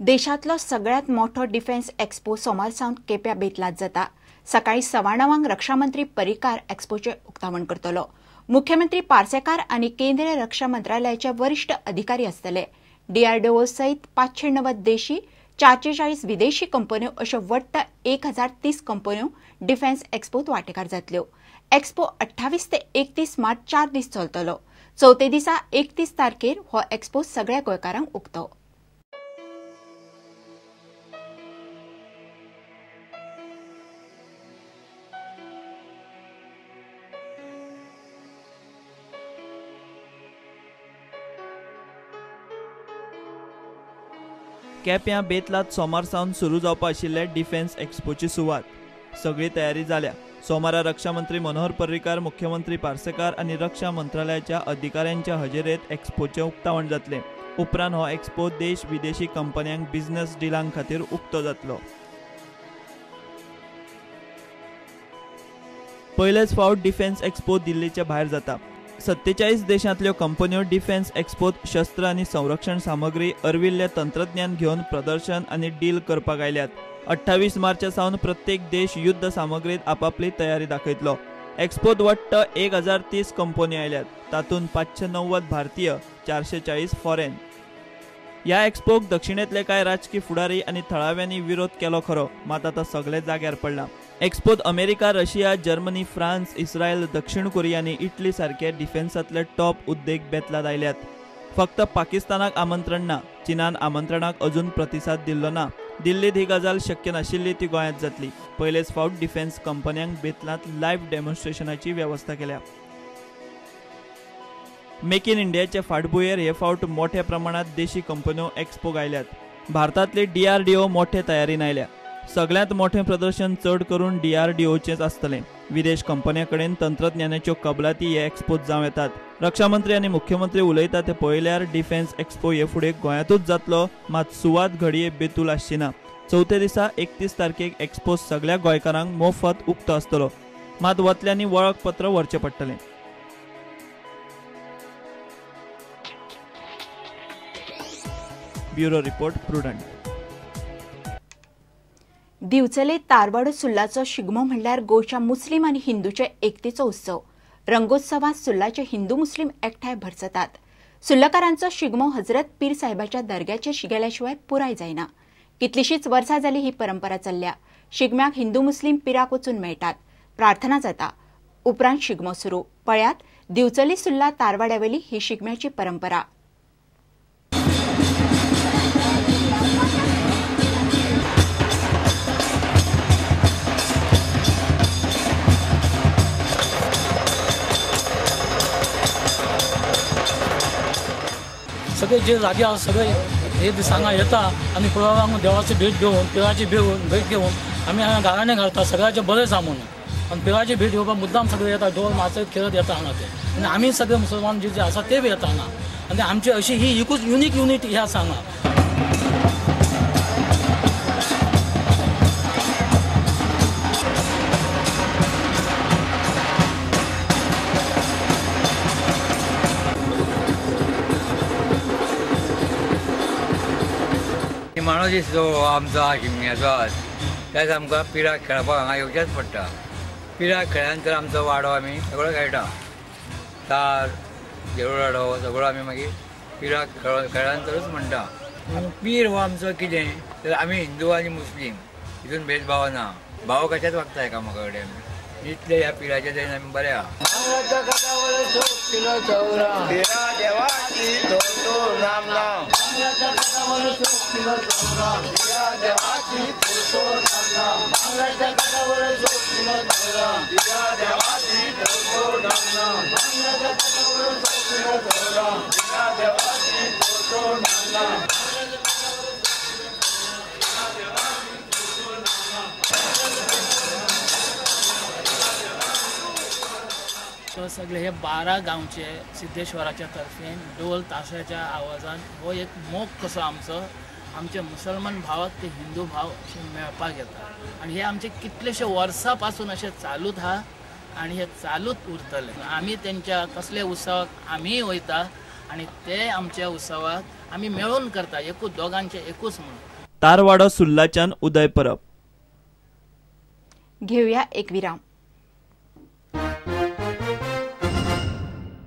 देशातलो सगळ्यात मोठो डिफेन्स एक्सपो सोमारसावन केप्यां बेतलात जाता। सकाळी 9:15 रक्षामंत्री पर्रीकार एक्सपोचे उक्तावण करतलो। मुख्यमंत्री पार्सेकार आनी केंद्रीय रक्षा मंत्रालयाचे वरिष्ठ अधिकारी आसतले। DRDO सयत 590 देशी 440 विदेशी कंपन्यो अश्यो वट्ट 1030 कंपन्यो डिफेन्स एक्सपोत वांटेकार जातल्यो। एक्सपो 28 ते 31 मार्च 4 दीस चलतलो। चौथे दिसा 31 तारखेर हो एक्सपो सगळ्या गोंयकारांक उक्तो। केप्यां बेतलात सोमार सावन सुरू जावपा आशिल्ले डिफेन्स एक्सपोची सुवात सगळी तयारी जाल्या। सोमारा रक्षा मंत्री मनोहर पर्रीकार, मुख्यमंत्री पार्सेकार आनी रक्षा मंत्रालयाच्या अधिकाऱ्यांच्या हजेरेत एक्सपोचे उक्तावण जातले। उपरांत हो एक्सपो देश विदेशी कंपन्यांक बिझनेस डिलां खातीर उक्तो जातलो। पयलेच फावट डिफेन्स एक्सपो दिल्लीच्या भायर जाता। 47 देशांतल्यो कंपन्यो डिफेन्स एक्सपोत शस्त्र आनी संरक्षण सामग्री, अर्विल्ले तंत्रज्ञान घेवन प्रदर्शन आनी डील करपाक आयल्यात। 28 मार्चा सावन प्रत्येक देश युद्ध सामग्रीत आपापली तयारी दाखयतलो। एक्सपोत वट्ट 1030 कंपन्यो आयल्यात, तातूंत 590 भारतीय, 440 फॉरेन। ह्या एक्सपोक दक्षिणेंतले कांय राजकीय फुडारी आनी थळाव्यांनी विरोध केलो खरो, मात आतां सगळे जाग्यार पडला। एक्सपोत America, Russia, Germany, France, Israel, दक्षिण कोरिया आनी इटली सारखे डिफेन्सांतले टॉप उद्देग बेतलात आयल्यात। फक्त पाकिस्तानाक आमंत्रण ना। चीनान आमंत्रणाक अजून प्रतिसाद दिल्लो ना। दिल्लीत ही गजाल शक्य नाशिल्ली ती गोंयांत जातली। पयलेच फावट डिफेन्स कंपन्यांक बेतलांत लायव्ह डेमॉन्स्ट्रेशनाची व्यवस्था केल्या। मेक इन इंडियाचे फाटभुंयेर हे फावट मोठ्या प्रमाणात देशी कंपन्यो एक्सपोक आयल्यात। भारतांतली DRDO मोठे तयारीन आयल्या। सगळ्यांत मोठें प्रदर्शन चड करून DRDOचेच आसतलें। विदेश कंपन्यां कडेन तंत्रज्ञानाच्यो कबलाती हे एक्सपोत जावं येतात। रक्षा मंत्री आनी मुख्यमंत्री उलयता ते पळयल्यार डिफेन्स एक्सपो हे फुडें गोंयांतूच जातलो, मात सुवात घडये बेतूल आसची ना। चौथे दिसा 31 तारखेक एक्सपो सगळ्या गोंयकारांक मोफत उक्तो आसतलो, मात वतल्यांनी वळखपत्र व्हरचें पडटलें। Bureau report, Prudent. दिवचले तारवाडो सुर्लाचो शिगमो म्हणल्यार गोंयच्या मुस्लिम आनी हिंदूचे एकतेचो उत्सव। रंगोत्सवात सुर्लाचे हिंदू मुस्लिम एकठांय भरसतात। सुर्लकारांचो शिगमो हजरत पीर साहेबाच्या दर्ग्याचेर गेल्या शिवाय पुराय जायना। कितलीशींच वर्सां जाली ही परंपरा चल्ल्या। शिगम्याक हिंदू मुस्लिम पिराक वचून मेळटात, प्रार्थना जाता, उपरांत शिगमो सुरू। पळयात दिवचली सुर्ला तारवाड्यावेली ही शिगम्याची परंपरा। सगळे जे जागे आहात सगळे हे दिसांगा येता आणि कुळावांक देवाची भेट घेवन पिराची भेट घेवन आमी हांगा गाराणें घालता सगळ्याचें बरें जावं म्हणून। आनी पिराची भेट घेवपाक मुद्दाम सगळे येता, ढोल नाचत खेळत येता हांगा ते। आनी आमी सगळे मुसलमान जे आसा ते बी येता हांगा। आनी आमची अशी ही एकूच युनीक युनिटी ही आसा हांगा। माणूस जो आमचो शिगम्याचो त्याच आमकां पिराक खेळपाक हांगा येवचेंच पडटा। पिराक खेळ्या नंतर आमचो वाडो आमी सगळो खेळटा। तार, देवळाडो सगळो आमी मागीर पिराक खेळ्या नंतरूच म्हणटा। पीर हो आमचो कितें तर आमी हिंदू आनी मुस्लीम हितून भेदभाव ना। भाव कशेंच वागता एकामेका कडेन। इतले ह्या पिराच्या दिन आमी बरे आहा। सगळे हे 12 गांवचे सिद्धेश्वराच्या तर्फेन ढोल ताशाच्या आवाजान हो एक मोग कसो आमचे मुसलमान भावाक ते हिंदू भाव अशे मेळपाक येता। आनी हे आमचे कितलेशे वर्सां पासून अशे चालूच आहा आनी हे चालूच उरतले। आमी तेंच्या कसले उत्सवाक आमीय वयता आणि ते आमच्या उत्सवात आम्ही मिळून करता एकूच दोघांचे एकूच म्हणून. तारवाडो सुल्लाच्यान उदय परब. घेऊया एक विराम.